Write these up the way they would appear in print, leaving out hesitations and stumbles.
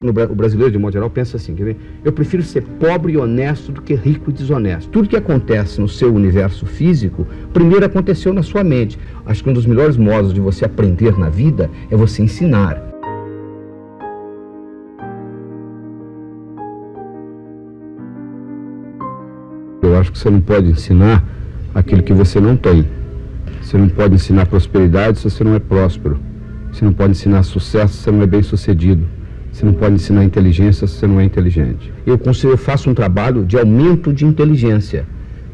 O brasileiro, de modo geral, pensa assim, quer ver? Eu prefiro ser pobre e honesto do que rico e desonesto. Tudo que acontece no seu universo físico, primeiro aconteceu na sua mente. Acho que um dos melhores modos de você aprender na vida é você ensinar. Eu acho que você não pode ensinar aquilo que você não tem. Você não pode ensinar prosperidade se você não é próspero. Você não pode ensinar sucesso se você não é bem-sucedido. Você não pode ensinar inteligência se você não é inteligente. Eu faço um trabalho de aumento de inteligência.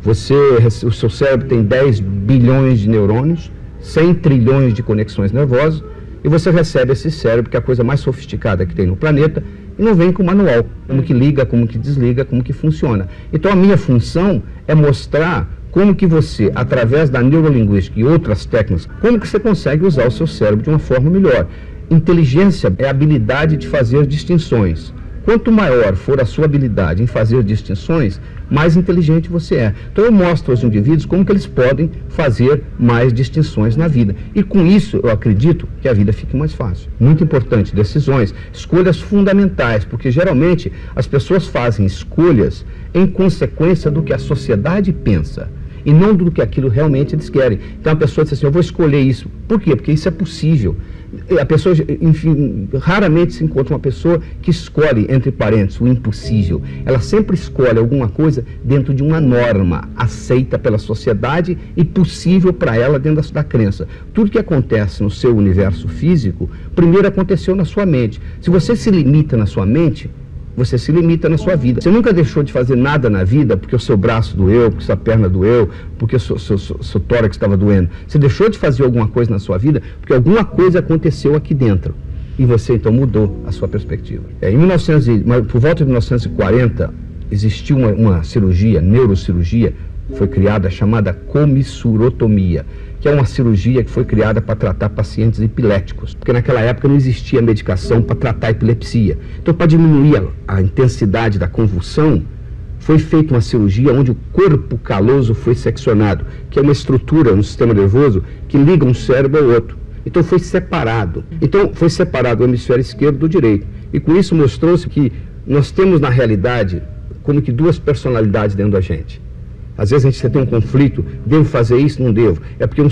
O seu cérebro tem 10 bilhões de neurônios, 100 trilhões de conexões nervosas, e você recebe esse cérebro, que é a coisa mais sofisticada que tem no planeta, e não vem com manual, como que liga, como que desliga, como que funciona. Então a minha função é mostrar como que você, através da neurolinguística e outras técnicas, como que você consegue usar o seu cérebro de uma forma melhor. Inteligência é a habilidade de fazer distinções. Quanto maior for a sua habilidade em fazer distinções, mais inteligente você é. Então eu mostro aos indivíduos como que eles podem fazer mais distinções na vida. E com isso eu acredito que a vida fique mais fácil. Muito importante, decisões, escolhas fundamentais, porque geralmente as pessoas fazem escolhas em consequência do que a sociedade pensa e não do que aquilo realmente eles querem. Então a pessoa diz assim, eu vou escolher isso. Por quê? Porque isso é possível. A pessoa, enfim, raramente se encontra uma pessoa que escolhe, entre parênteses, o impossível. Ela sempre escolhe alguma coisa dentro de uma norma aceita pela sociedade e possível para ela dentro da crença. Tudo que acontece no seu universo físico, primeiro aconteceu na sua mente. Se você se limita na sua mente, você se limita na sua vida. Você nunca deixou de fazer nada na vida porque o seu braço doeu, porque sua perna doeu, porque o seu tórax estava doendo. Você deixou de fazer alguma coisa na sua vida porque alguma coisa aconteceu aqui dentro. E você então mudou a sua perspectiva. Por volta de 1940, existiu uma cirurgia, neurocirurgia, foi criada, chamada comissurotomia, que é uma cirurgia que foi criada para tratar pacientes epiléticos, porque naquela época não existia medicação para tratar a epilepsia. Então, para diminuir a intensidade da convulsão, foi feita uma cirurgia onde o corpo caloso foi seccionado, que é uma estrutura no sistema nervoso que liga um cérebro ao outro. Então foi separado. Então foi separado o hemisfério esquerdo do direito. E com isso mostrou-se que nós temos na realidade como que duas personalidades dentro da gente. Às vezes você tem um conflito, devo fazer isso, não devo. É porque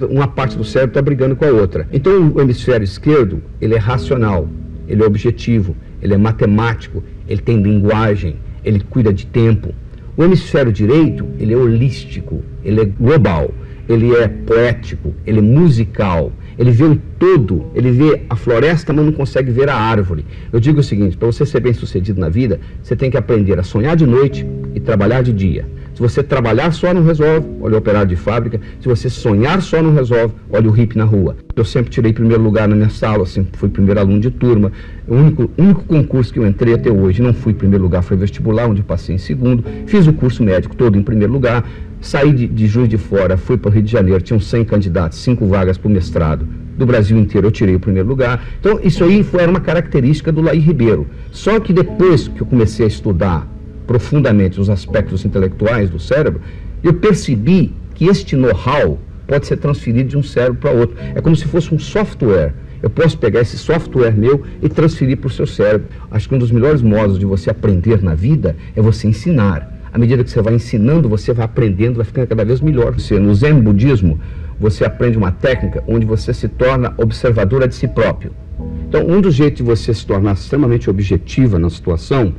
uma parte do cérebro está brigando com a outra. Então o hemisfério esquerdo, ele é racional, ele é objetivo, ele é matemático, ele tem linguagem, ele cuida de tempo. O hemisfério direito, ele é holístico, ele é global, ele é poético, ele é musical, ele vê o todo, ele vê a floresta, mas não consegue ver a árvore. Eu digo o seguinte, para você ser bem sucedido na vida, você tem que aprender a sonhar de noite e trabalhar de dia. Se você trabalhar só não resolve, olha o operário de fábrica. Se você sonhar só não resolve, olha o hippie na rua. Eu sempre tirei primeiro lugar na minha sala, sempre fui primeiro aluno de turma. O único concurso que eu entrei até hoje, não fui em primeiro lugar, foi vestibular, onde passei em segundo. Fiz o curso médico todo em primeiro lugar. Saí de Juiz de Fora, fui para o Rio de Janeiro, tinham 100 candidatos, 5 vagas para o mestrado. Do Brasil inteiro eu tirei o primeiro lugar. Então isso aí era uma característica do Laí Ribeiro. Só que depois que eu comecei a estudar profundamente os aspectos intelectuais do cérebro, eu percebi que este know-how pode ser transferido de um cérebro para outro. É como se fosse um software. Eu posso pegar esse software meu e transferir para o seu cérebro. Acho que um dos melhores modos de você aprender na vida é você ensinar. À medida que você vai ensinando, você vai aprendendo, vai ficando cada vez melhor. No Zen Budismo, você aprende uma técnica onde você se torna observadora de si próprio. Então, um dos jeitos de você se tornar extremamente objetiva na situação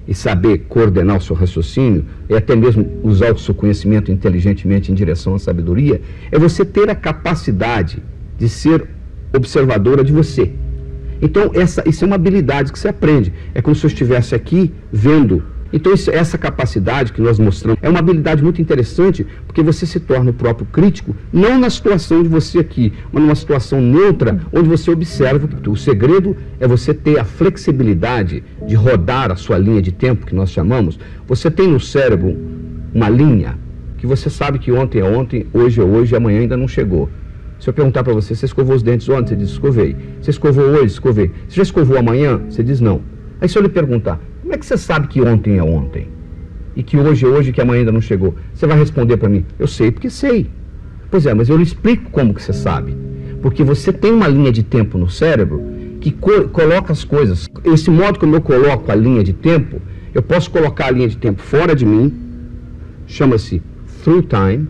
e saber coordenar o seu raciocínio, e até mesmo usar o seu conhecimento inteligentemente em direção à sabedoria, é você ter a capacidade de ser observadora de você. Então, isso é uma habilidade que você aprende. É como se eu estivesse aqui vendo. Então, essa capacidade que nós mostramos é uma habilidade muito interessante, porque você se torna o próprio crítico, não na situação de você aqui, mas numa situação neutra, onde você observa. O segredo é você ter a flexibilidade de rodar a sua linha de tempo, que nós chamamos. Você tem no cérebro uma linha que você sabe que ontem é ontem, hoje é hoje, amanhã ainda não chegou. Se eu perguntar para você, você escovou os dentes ontem? Você diz, escovei. Você escovou hoje? Escovei. Você já escovou amanhã? Você diz, não. Aí se eu lhe perguntar, como é que você sabe que ontem é ontem? E que hoje é hoje e que amanhã ainda não chegou? Você vai responder para mim, eu sei porque sei. Pois é, mas eu lhe explico como que você sabe. Porque você tem uma linha de tempo no cérebro que coloca as coisas. Esse modo como eu coloco a linha de tempo, eu posso colocar a linha de tempo fora de mim, chama-se through time,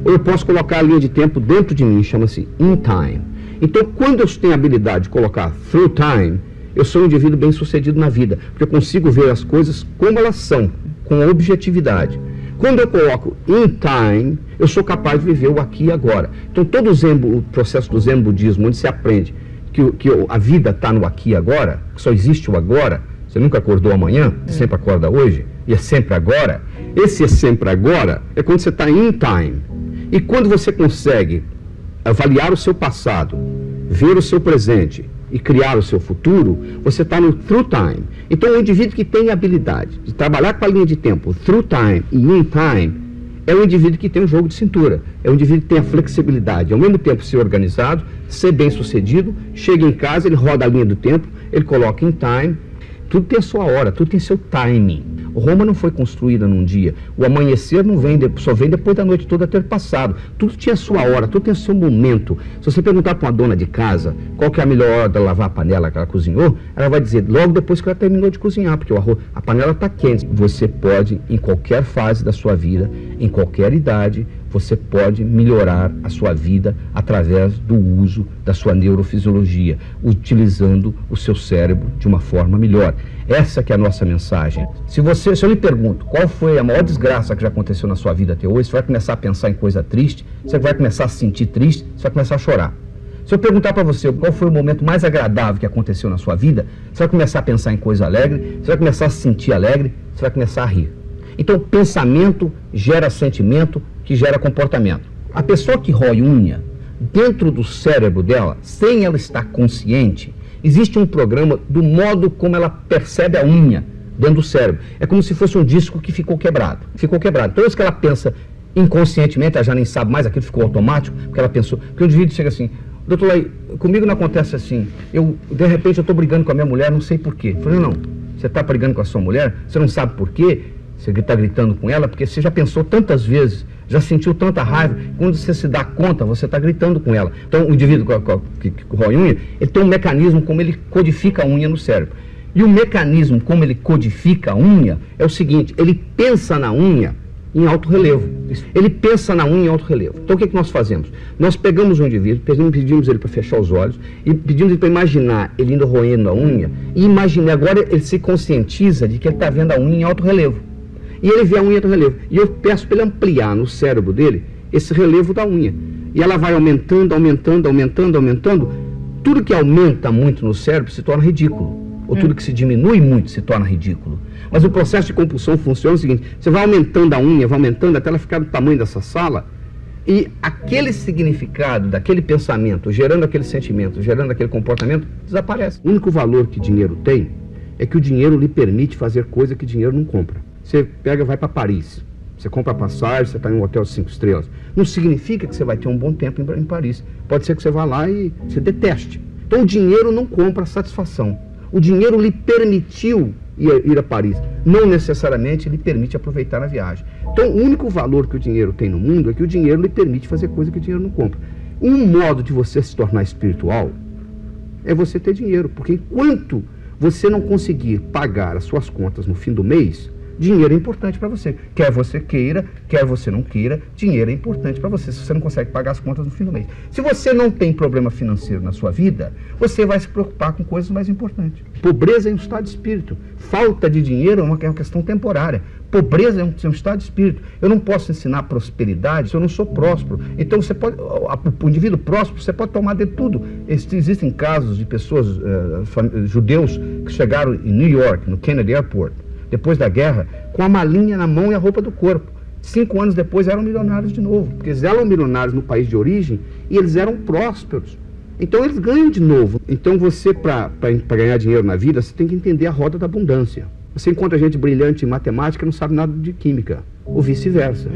ou eu posso colocar a linha de tempo dentro de mim, chama-se in time. Então, quando eu tenho a habilidade de colocar through time, eu sou um indivíduo bem sucedido na vida, porque eu consigo ver as coisas como elas são, com objetividade. Quando eu coloco in time, eu sou capaz de viver o aqui e agora. Então, todo o processo do Zen budismo, onde se aprende que a vida está no aqui e agora, que só existe o agora, você nunca acordou amanhã, você sempre acorda hoje, e é sempre agora. Esse é sempre agora, é quando você está in time. E quando você consegue avaliar o seu passado, ver o seu presente e criar o seu futuro, você está no through time. Então, o indivíduo que tem a habilidade de trabalhar com a linha de tempo through time e in time, é um indivíduo que tem um jogo de cintura, é um indivíduo que tem a flexibilidade, ao mesmo tempo ser organizado, ser bem sucedido, chega em casa, ele roda a linha do tempo, ele coloca in time, tudo tem a sua hora, tudo tem seu timing. Roma não foi construída num dia. O amanhecer não vem, só vem depois da noite toda ter passado. Tudo tinha a sua hora, tudo tem o seu momento. Se você perguntar para uma dona de casa qual que é a melhor hora de lavar a panela que ela cozinhou, ela vai dizer logo depois que ela terminou de cozinhar, porque a panela está quente. Você pode, em qualquer fase da sua vida, em qualquer idade, você pode melhorar a sua vida através do uso da sua neurofisiologia, utilizando o seu cérebro de uma forma melhor. Essa que é a nossa mensagem. Se eu lhe pergunto qual foi a maior desgraça que já aconteceu na sua vida até hoje, você vai começar a pensar em coisa triste, você vai começar a se sentir triste, você vai começar a chorar. Se eu perguntar para você qual foi o momento mais agradável que aconteceu na sua vida, você vai começar a pensar em coisa alegre, você vai começar a se sentir alegre, você vai começar a rir. Então, pensamento gera sentimento, que gera comportamento. A pessoa que rói unha, dentro do cérebro dela, sem ela estar consciente, existe um programa do modo como ela percebe a unha dentro do cérebro. É como se fosse um disco que ficou quebrado. Ficou quebrado. Toda vez que ela pensa inconscientemente, ela já nem sabe mais, aquilo ficou automático, porque ela pensou. Porque o indivíduo chega assim, doutor Lai, comigo não acontece assim. De repente eu estou brigando com a minha mulher, não sei porquê. Eu falei, não, você está brigando com a sua mulher, você não sabe porquê, você está gritando com ela, porque você já pensou tantas vezes, já sentiu tanta raiva, quando você se dá conta, você está gritando com ela. Então, o indivíduo que rói unha, ele tem um mecanismo como ele codifica a unha no cérebro. E o mecanismo como ele codifica a unha é o seguinte, ele pensa na unha em alto relevo. Ele pensa na unha em alto relevo. Então, o que nós fazemos? Nós pegamos o indivíduo, pedimos ele para fechar os olhos, e pedimos ele para imaginar ele indo roendo a unha, e imaginar, agora ele se conscientiza de que ele está vendo a unha em alto relevo. E ele vê a unha do relevo. E eu peço para ele ampliar no cérebro dele esse relevo da unha. E ela vai aumentando, aumentando, aumentando, aumentando. Tudo que aumenta muito no cérebro se torna ridículo. Ou tudo que se diminui muito se torna ridículo. Mas o processo de compulsão funciona o seguinte, você vai aumentando a unha, vai aumentando até ela ficar do tamanho dessa sala, e aquele significado daquele pensamento, gerando aquele sentimento, gerando aquele comportamento, desaparece. O único valor que dinheiro tem é que o dinheiro lhe permite fazer coisa que dinheiro não compra. Você pega e vai para Paris, você compra passagem, você está em um hotel de 5 estrelas. Não significa que você vai ter um bom tempo em Paris. Pode ser que você vá lá e você deteste. Então o dinheiro não compra satisfação. O dinheiro lhe permitiu ir a Paris. Não necessariamente lhe permite aproveitar a viagem. Então o único valor que o dinheiro tem no mundo é que o dinheiro lhe permite fazer coisa que o dinheiro não compra. Um modo de você se tornar espiritual é você ter dinheiro. Porque enquanto você não conseguir pagar as suas contas no fim do mês, dinheiro é importante para você. Quer você queira, quer você não queira, dinheiro é importante para você, se você não consegue pagar as contas no fim do mês. Se você não tem problema financeiro na sua vida, você vai se preocupar com coisas mais importantes. Pobreza é um estado de espírito. Falta de dinheiro é uma questão temporária. Pobreza é um estado de espírito. Eu não posso ensinar prosperidade se eu não sou próspero. Então, você pode, o indivíduo próspero, você pode tomar de tudo. Existem casos de pessoas, judeus, que chegaram em New York, no Kennedy Airport, depois da guerra, com a malinha na mão e a roupa do corpo. 5 anos depois eram milionários de novo, porque eles eram milionários no país de origem e eles eram prósperos. Então eles ganham de novo. Então você, para ganhar dinheiro na vida, você tem que entender a roda da abundância. Você encontra gente brilhante em matemática e não sabe nada de química, ou vice-versa.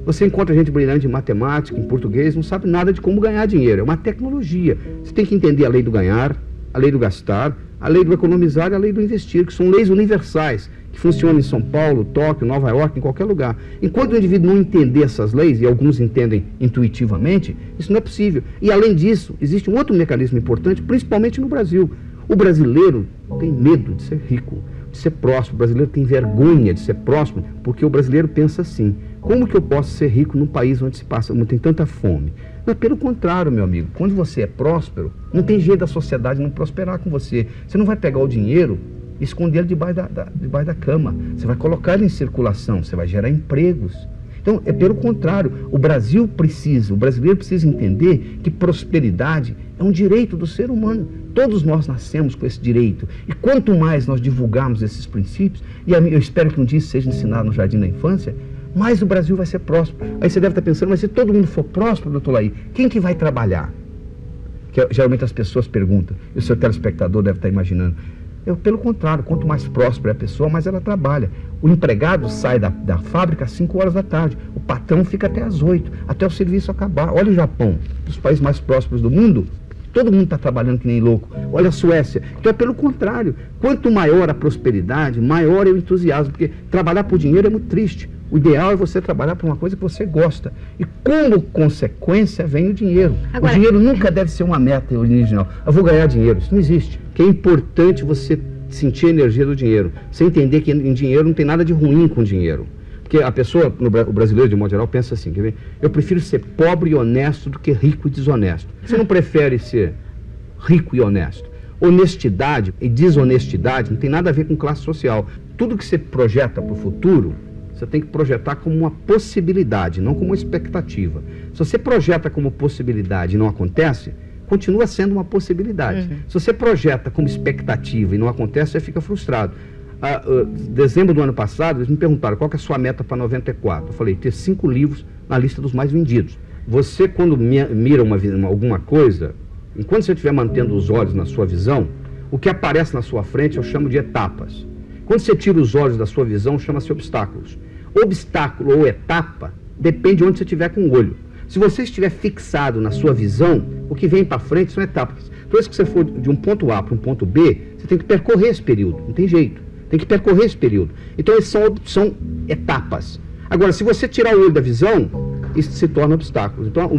Você encontra gente brilhante em matemática, em português, não sabe nada de como ganhar dinheiro. É uma tecnologia. Você tem que entender a lei do ganhar, a lei do gastar, a lei do economizar e a lei do investir, que são leis universais, que funcionam em São Paulo, Tóquio, Nova York, em qualquer lugar. Enquanto o indivíduo não entender essas leis, e alguns entendem intuitivamente, isso não é possível. E além disso, existe um outro mecanismo importante, principalmente no Brasil. O brasileiro tem medo de ser rico, de ser próspero. O brasileiro tem vergonha de ser próspero, porque o brasileiro pensa assim: como que eu posso ser rico num país onde tem tanta fome? Mas pelo contrário, meu amigo, quando você é próspero, não tem jeito da sociedade não prosperar com você. Você não vai pegar o dinheiro e esconder ele debaixo da cama. Você vai colocar ele em circulação, você vai gerar empregos. Então, é pelo contrário, o brasileiro precisa entender que prosperidade é um direito do ser humano. Todos nós nascemos com esse direito. E quanto mais nós divulgarmos esses princípios, e eu espero que um dia isso seja ensinado no Jardim da Infância, mais o Brasil vai ser próspero. Aí você deve estar pensando, mas se todo mundo for próspero, doutor Laí, quem que vai trabalhar? Que geralmente as pessoas perguntam, e o seu telespectador deve estar imaginando. Pelo contrário, quanto mais próspera é a pessoa, mais ela trabalha. O empregado sai da fábrica às 5 horas da tarde. O patrão fica até às 8, até o serviço acabar. Olha o Japão, um dos países mais prósperos do mundo. Todo mundo está trabalhando que nem louco. Olha a Suécia. Então é pelo contrário. Quanto maior a prosperidade, maior é o entusiasmo. Porque trabalhar por dinheiro é muito triste. O ideal é você trabalhar por uma coisa que você gosta. E como consequência vem o dinheiro. Agora, o dinheiro nunca deve ser uma meta original. Eu vou ganhar dinheiro. Isso não existe. Que é importante você sentir a energia do dinheiro. Você entender que em dinheiro não tem nada de ruim com dinheiro. Porque a pessoa, o brasileiro de modo geral, pensa assim: quer ver? Eu prefiro ser pobre e honesto do que rico e desonesto. Você não prefere ser rico e honesto? Honestidade e desonestidade não tem nada a ver com classe social. Tudo que você projeta para o futuro, você tem que projetar como uma possibilidade, não como uma expectativa. Se você projeta como possibilidade e não acontece, continua sendo uma possibilidade. Se você projeta como expectativa e não acontece, você fica frustrado. Dezembro do ano passado, eles me perguntaram qual que é a sua meta para 94. Eu falei, ter 5 livros na lista dos mais vendidos. Você, quando mira alguma coisa, enquanto você estiver mantendo os olhos na sua visão, o que aparece na sua frente eu chamo de etapas. Quando você tira os olhos da sua visão, chama-se obstáculos. Obstáculo ou etapa depende de onde você estiver com o olho. Se você estiver fixado na sua visão, o que vem para frente são etapas. Toda vez que você for de um ponto A para um ponto B, você tem que percorrer esse período, não tem jeito. Tem que percorrer esse período. Então, esses são etapas. Agora, se você tirar o olho da visão, isso se torna obstáculos. Então,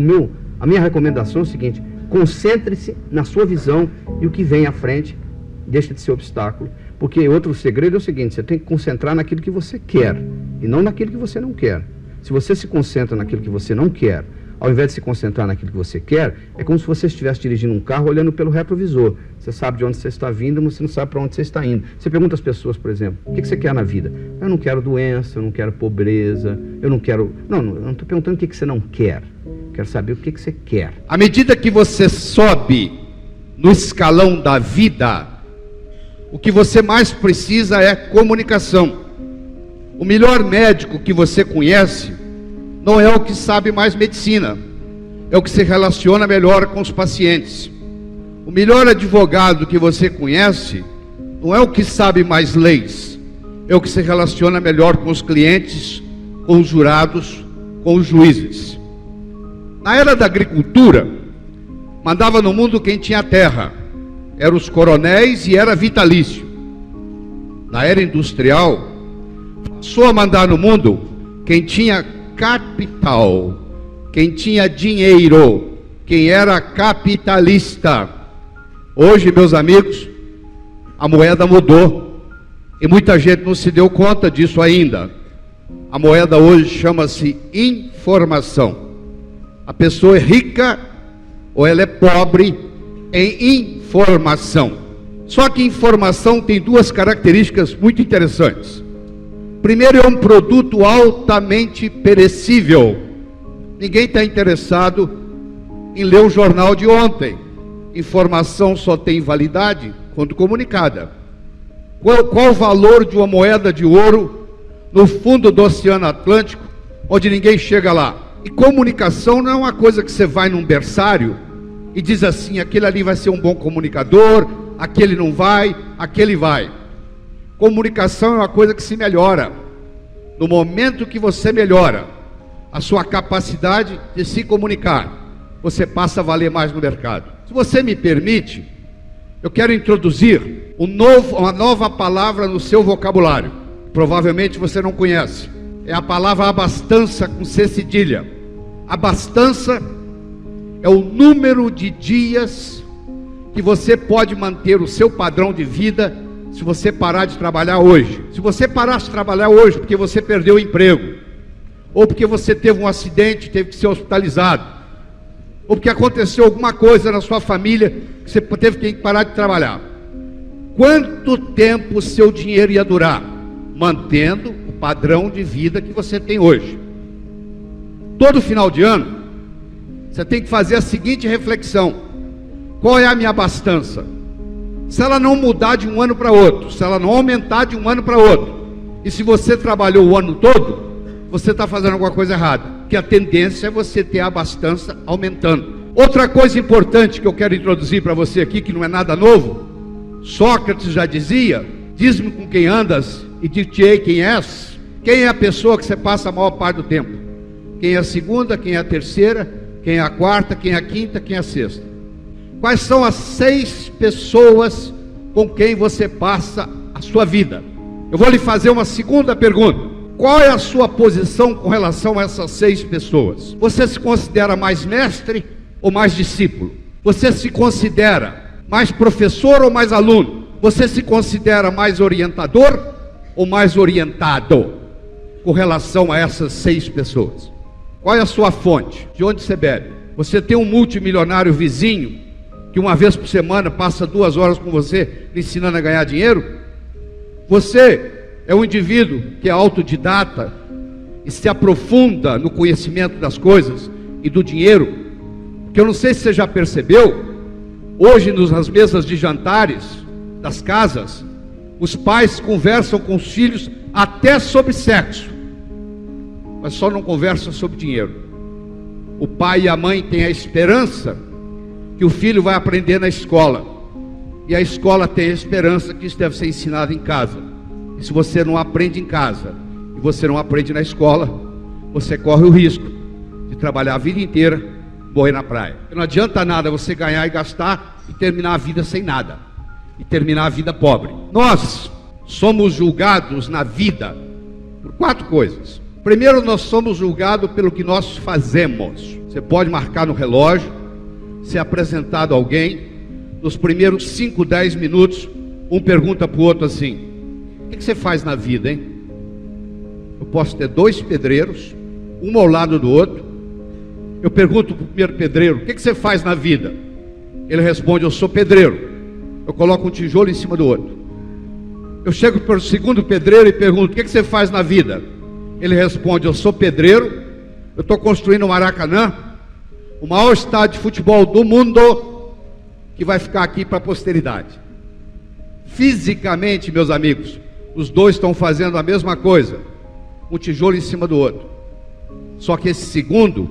a minha recomendação é o seguinte: concentre-se na sua visão e o que vem à frente deixa de ser obstáculo. Porque outro segredo é o seguinte: você tem que concentrar naquilo que você quer e não naquilo que você não quer. Se você se concentra naquilo que você não quer, ao invés de se concentrar naquilo que você quer, é como se você estivesse dirigindo um carro olhando pelo retrovisor. Você sabe de onde você está vindo, mas você não sabe para onde você está indo. Você pergunta às pessoas, por exemplo, o que você quer na vida? Eu não quero doença, eu não quero pobreza, eu não quero... Não estou perguntando o que você não quer. Quero saber o que você quer. À medida que você sobe no escalão da vida, o que você mais precisa é comunicação. O melhor médico que você conhece não é o que sabe mais medicina, é o que se relaciona melhor com os pacientes. O melhor advogado que você conhece não é o que sabe mais leis, é o que se relaciona melhor com os clientes, com os jurados, com os juízes. Na era da agricultura, mandava no mundo quem tinha terra, eram os coronéis e era vitalício. Na era industrial, passou a mandar no mundo quem tinha capital, quem tinha dinheiro, quem era capitalista. Hoje, meus amigos, a moeda mudou e muita gente não se deu conta disso ainda. A moeda hoje chama-se informação. A pessoa é rica ou ela é pobre em informação. Só que informação tem 2 características muito interessantes. Primeiro, é um produto altamente perecível. Ninguém está interessado em ler o jornal de ontem. Informação só tem validade quando comunicada. Qual o valor de uma moeda de ouro no fundo do Oceano Atlântico, onde ninguém chega lá? E comunicação não é uma coisa que você vai num berçário e diz assim: aquele ali vai ser um bom comunicador, aquele não vai, aquele vai. Comunicação é uma coisa que se melhora. No momento que você melhora a sua capacidade de se comunicar, você passa a valer mais no mercado. Se você me permite, eu quero introduzir uma nova palavra no seu vocabulário. Provavelmente você não conhece. É a palavra abastança com C cedilha. Abastança é o número de dias que você pode manter o seu padrão de vida se você parar de trabalhar hoje. Se você parar de trabalhar hoje porque você perdeu o emprego, ou porque você teve um acidente, teve que ser hospitalizado, ou porque aconteceu alguma coisa na sua família que você teve que parar de trabalhar, quanto tempo o seu dinheiro ia durar? Mantendo o padrão de vida que você tem hoje. Todo final de ano, você tem que fazer a seguinte reflexão: qual é a minha abastança? Se ela não mudar de um ano para outro, se ela não aumentar de um ano para outro, e se você trabalhou o ano todo, você está fazendo alguma coisa errada, porque a tendência é você ter a abastança aumentando. Outra coisa importante que eu quero introduzir para você aqui, que não é nada novo, Sócrates já dizia: diz-me com quem andas e dir-te-ei quem és. Quem é a pessoa que você passa a maior parte do tempo? Quem é a segunda, quem é a terceira, quem é a quarta, quem é a quinta, quem é a sexta? Quais são as 6 pessoas com quem você passa a sua vida? Eu vou lhe fazer uma segunda pergunta: qual é a sua posição com relação a essas 6 pessoas? Você se considera mais mestre ou mais discípulo? Você se considera mais professor ou mais aluno? Você se considera mais orientador ou mais orientado com relação a essas 6 pessoas? Qual é a sua fonte? De onde você bebe? Você tem um multimilionário vizinho que uma vez por semana passa 2 horas com você lhe ensinando a ganhar dinheiro? Você é um indivíduo que é autodidata e se aprofunda no conhecimento das coisas e do dinheiro? Porque eu não sei se você já percebeu, hoje nas mesas de jantares das casas, os pais conversam com os filhos até sobre sexo, mas só não conversam sobre dinheiro. O pai e a mãe têm a esperança que o filho vai aprender na escola, e a escola tem a esperança que isso deve ser ensinado em casa. E se você não aprende em casa e você não aprende na escola, você corre o risco de trabalhar a vida inteira, morrer na praia. Não adianta nada você ganhar e gastar e terminar a vida sem nada, e terminar a vida pobre. Nós somos julgados na vida por 4 coisas. Primeiro, nós somos julgados pelo que nós fazemos. Você pode marcar no relógio, ser apresentado a alguém, nos primeiros 5, 10 minutos, um pergunta para o outro assim: o que você faz na vida, hein? Eu posso ter 2 pedreiros, um ao lado do outro. Eu pergunto para o primeiro pedreiro: o que você faz na vida? Ele responde: eu sou pedreiro. Eu coloco um tijolo em cima do outro. Eu chego para o segundo pedreiro e pergunto: o que você faz na vida? Ele responde: eu sou pedreiro, eu estou construindo o Maracanã, o maior estádio de futebol do mundo, que vai ficar aqui para a posteridade. Fisicamente, meus amigos, os 2 estão fazendo a mesma coisa, um tijolo em cima do outro. Só que esse segundo,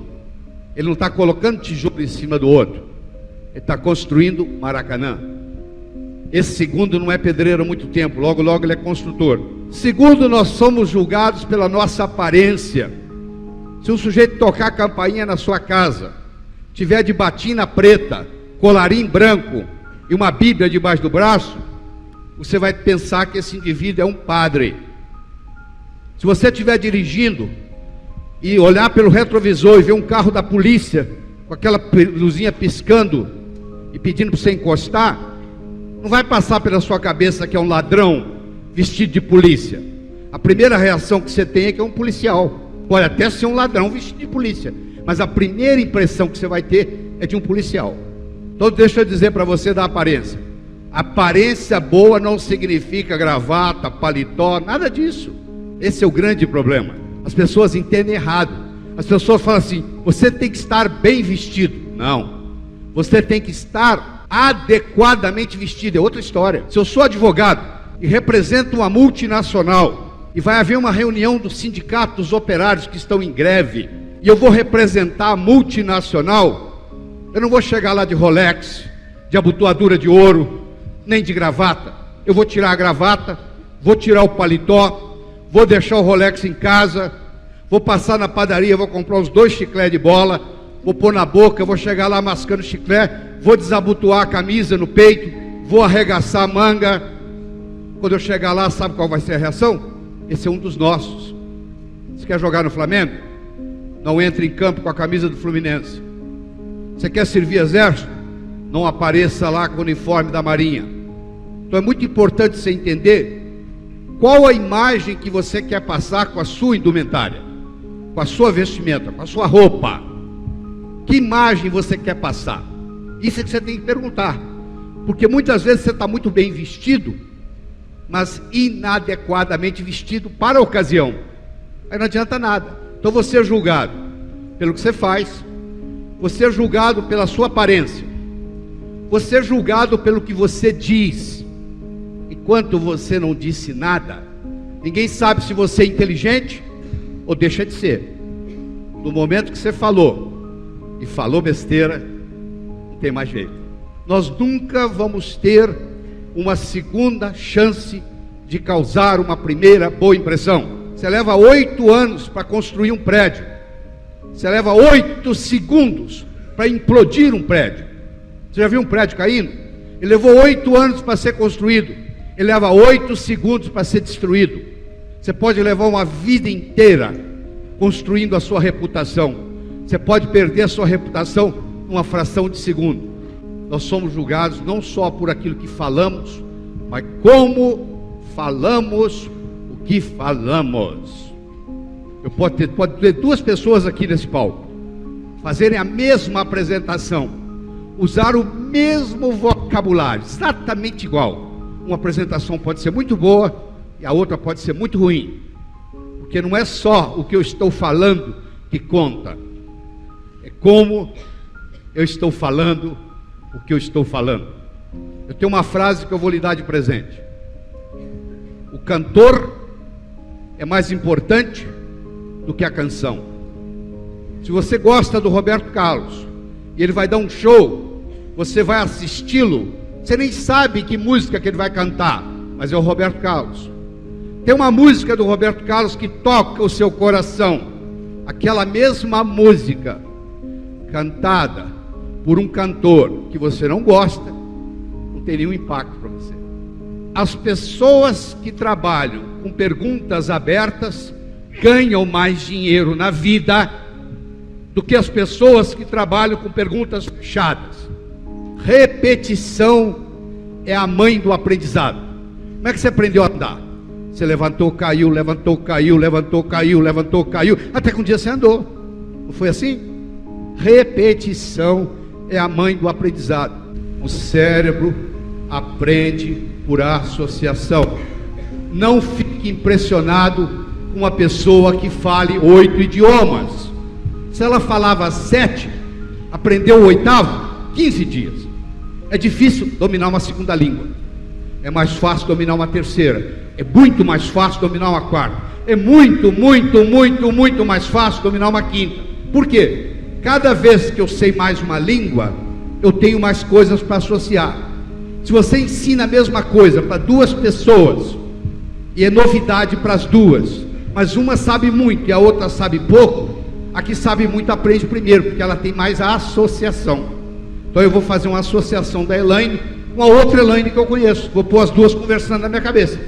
ele não está colocando tijolo em cima do outro, ele está construindo Maracanã. Esse segundo não é pedreiro há muito tempo, logo logo ele é construtor. Segundo, nós somos julgados pela nossa aparência. Se um sujeito tocar a campainha na sua casa, tiver de batina preta, colarinho branco e uma Bíblia debaixo do braço, você vai pensar que esse indivíduo é um padre. Se você estiver dirigindo e olhar pelo retrovisor e ver um carro da polícia com aquela luzinha piscando e pedindo para você encostar, não vai passar pela sua cabeça que é um ladrão vestido de polícia. A primeira reação que você tem é que é um policial. Pode até ser um ladrão vestido de polícia, mas a primeira impressão que você vai ter é de um policial. Então deixa eu dizer para você da aparência. Aparência boa não significa gravata, paletó, nada disso. Esse é o grande problema. As pessoas entendem errado. As pessoas falam assim: você tem que estar bem vestido. Não, você tem que estar adequadamente vestido. É outra história. Se eu sou advogado e represento uma multinacional, e vai haver uma reunião do sindicato dos operários que estão em greve, e eu vou representar a multinacional, eu não vou chegar lá de Rolex, de abotoadura de ouro, nem de gravata. Eu vou tirar a gravata, vou tirar o paletó, vou deixar o Rolex em casa, vou passar na padaria, vou comprar uns 2 chicletes de bola, vou pôr na boca, vou chegar lá mascando chiclete, vou desabotoar a camisa no peito, vou arregaçar a manga. Quando eu chegar lá, sabe qual vai ser a reação? Esse é um dos nossos. Você quer jogar no Flamengo? Não entre em campo com a camisa do Fluminense. Você quer servir exército? não apareça lá com o uniforme da Marinha. Então é muito importante você entender qual a imagem que você quer passar com a sua indumentária, com a sua vestimenta, com a sua roupa. Que imagem você quer passar? Isso é que você tem que perguntar. Porque muitas vezes você está muito bem vestido, mas inadequadamente vestido para a ocasião. Aí não adianta nada. Então você é julgado pelo que você faz, você é julgado pela sua aparência, você é julgado pelo que você diz. Enquanto você não disse nada, ninguém sabe se você é inteligente ou deixa de ser. No momento que você falou, e falou besteira, não tem mais jeito. Nós nunca vamos ter uma segunda chance de causar uma primeira boa impressão. Você leva 8 anos para construir um prédio. Você leva 8 segundos para implodir um prédio. Você já viu um prédio caindo? Ele levou 8 anos para ser construído. Ele leva 8 segundos para ser destruído. Você pode levar uma vida inteira construindo a sua reputação. Você pode perder a sua reputação numa fração de segundo. Nós somos julgados não só por aquilo que falamos, mas como falamos o que falamos. Pode ter 2 pessoas aqui nesse palco, fazerem a mesma apresentação, usar o mesmo vocabulário, exatamente igual. Uma apresentação pode ser muito boa e a outra pode ser muito ruim, porque não é só o que eu estou falando que conta, é como eu estou falando o que eu estou falando. Eu tenho uma frase que eu vou lhe dar de presente: o cantor é mais importante do que a canção. Se você gosta do Roberto Carlos e ele vai dar um show, você vai assisti-lo, você nem sabe que música que ele vai cantar, mas é o Roberto Carlos. Tem uma música do Roberto Carlos que toca o seu coração, aquela mesma música cantada por um cantor que você não gosta, não tem nenhum impacto para você. As pessoas que trabalham com perguntas abertas ganham mais dinheiro na vida do que as pessoas que trabalham com perguntas fechadas. Repetição é a mãe do aprendizado. Como é que você aprendeu a andar? Você levantou, caiu, levantou, caiu, levantou, caiu, levantou, caiu, até que um dia você andou. Não foi assim? Repetição é a mãe do aprendizado. O cérebro aprende por associação. Não fique impressionado com uma pessoa que fale 8 idiomas. Se ela falava 7, aprendeu o 8º, 15 dias. É difícil dominar uma segunda língua. É mais fácil dominar uma terceira. É muito mais fácil dominar uma quarta. É muito mais fácil dominar uma quinta. Por quê? Cada vez que eu sei mais uma língua, eu tenho mais coisas para associar. Se você ensina a mesma coisa para 2 pessoas, e é novidade para as 2, mas uma sabe muito e a outra sabe pouco, a que sabe muito aprende primeiro, porque ela tem mais a associação. Então eu vou fazer uma associação da Elaine com a outra Elaine que eu conheço. Vou pôr as 2 conversando na minha cabeça.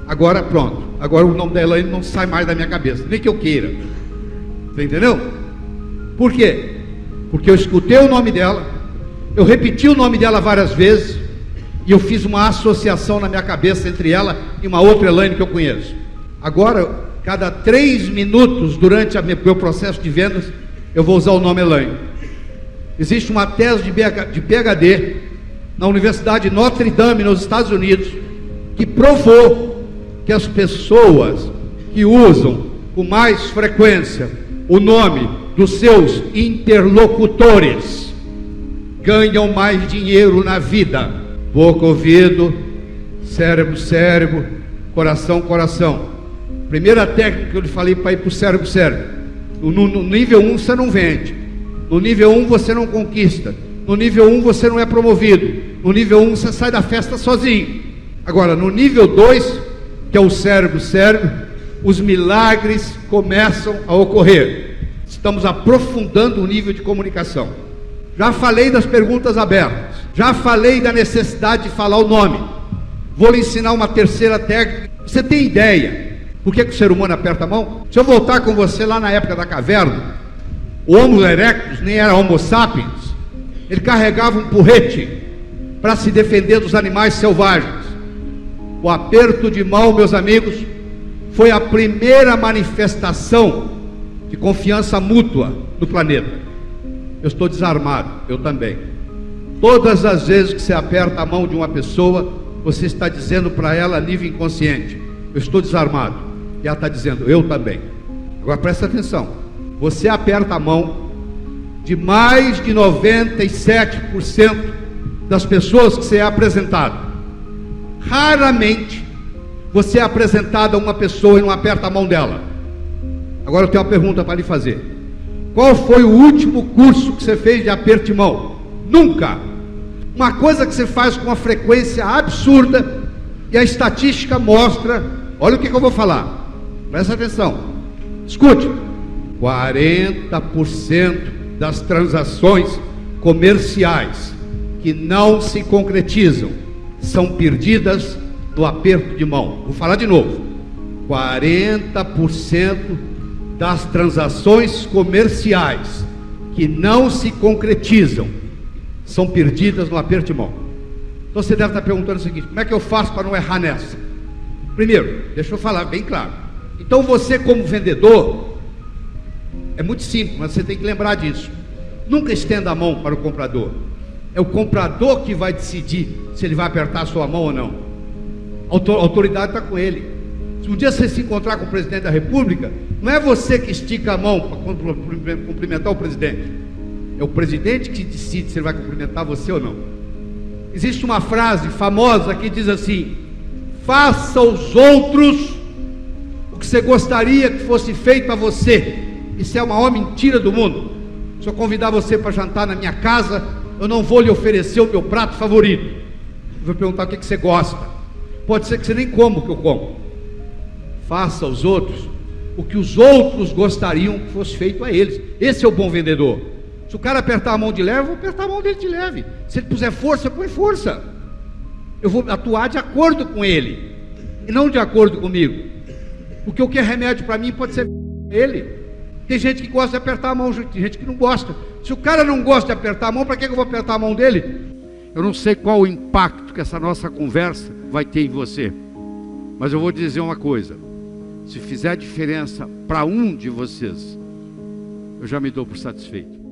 Agora pronto. Agora o nome da Elaine não sai mais da minha cabeça, nem que eu queira. Você entendeu? Por quê? Porque eu escutei o nome dela, eu repeti o nome dela várias vezes, e eu fiz uma associação na minha cabeça entre ela e uma outra Elaine que eu conheço. Agora, cada 3 minutos durante o meu processo de vendas, eu vou usar o nome Elaine. Existe uma tese de PhD na Universidade de Notre Dame, nos Estados Unidos, que provou que as pessoas que usam com mais frequência o nome dos seus interlocutores ganham mais dinheiro na vida. Boca, ouvido, cérebro, cérebro, coração, coração. Primeira técnica que eu lhe falei para ir para o cérebro, cérebro. No nível 1 você não vende. No nível 1 você não conquista. No nível 1 você não é promovido. No nível 1 você sai da festa sozinho. Agora, no nível 2, que é o cérebro, cérebro, os milagres começam a ocorrer. Estamos aprofundando o nível de comunicação. Já falei das perguntas abertas. Já falei da necessidade de falar o nome. Vou lhe ensinar uma terceira técnica. Você tem ideia por que o ser humano aperta a mão? Se eu voltar com você lá na época da caverna, o Homo erectus nem era Homo sapiens. ele carregava um porrete para se defender dos animais selvagens. O aperto de mão, meus amigos, foi a primeira manifestação de confiança mútua no planeta. Eu estou desarmado, eu também. Todas as vezes que você aperta a mão de uma pessoa, você está dizendo para ela, nível inconsciente, eu estou desarmado. E ela está dizendo, eu também. Agora presta atenção, você aperta a mão de mais de 97% das pessoas que você é apresentado. Raramente você é apresentado a uma pessoa e não aperta a mão dela. Agora eu tenho uma pergunta para lhe fazer. Qual foi o último curso que você fez de aperto de mão? Nunca. Uma coisa que você faz com uma frequência absurda e a estatística mostra, olha o que eu vou falar, presta atenção, escute, 40% das transações comerciais que não se concretizam são perdidas no aperto de mão. Vou falar de novo, 40% das transações comerciais que não se concretizam são perdidas no aperto de mão. Então você deve estar perguntando o seguinte, como é que eu faço para não errar nessa? Primeiro, deixa eu falar bem claro. Então você como vendedor, é muito simples, mas você tem que lembrar disso. Nunca estenda a mão para o comprador. É o comprador que vai decidir se ele vai apertar a sua mão ou não. A autoridade está com ele. Se um dia você se encontrar com o presidente da República, não é você que estica a mão para cumprimentar o presidente. É o presidente que decide se ele vai cumprimentar você ou não. Existe uma frase famosa que diz assim, faça aos outros o que você gostaria que fosse feito a você. Isso é a maior mentira do mundo. Se eu convidar você para jantar na minha casa, eu não vou lhe oferecer o meu prato favorito. Eu vou perguntar o que você gosta. Pode ser que você nem coma o que eu como. Faça aos outros o que os outros gostariam que fosse feito a eles. Esse é o bom vendedor. Se o cara apertar a mão de leve, eu vou apertar a mão dele de leve. Se ele puser força, põe força. Eu vou atuar de acordo com ele e não de acordo comigo. Porque o que é remédio para mim pode ser ele. Tem gente que gosta de apertar a mão, tem gente que não gosta. Se o cara não gosta de apertar a mão, para que eu vou apertar a mão dele? Eu não sei qual o impacto que essa nossa conversa vai ter em você, mas eu vou dizer uma coisa, se fizer diferença para um de vocês, eu já me dou por satisfeito.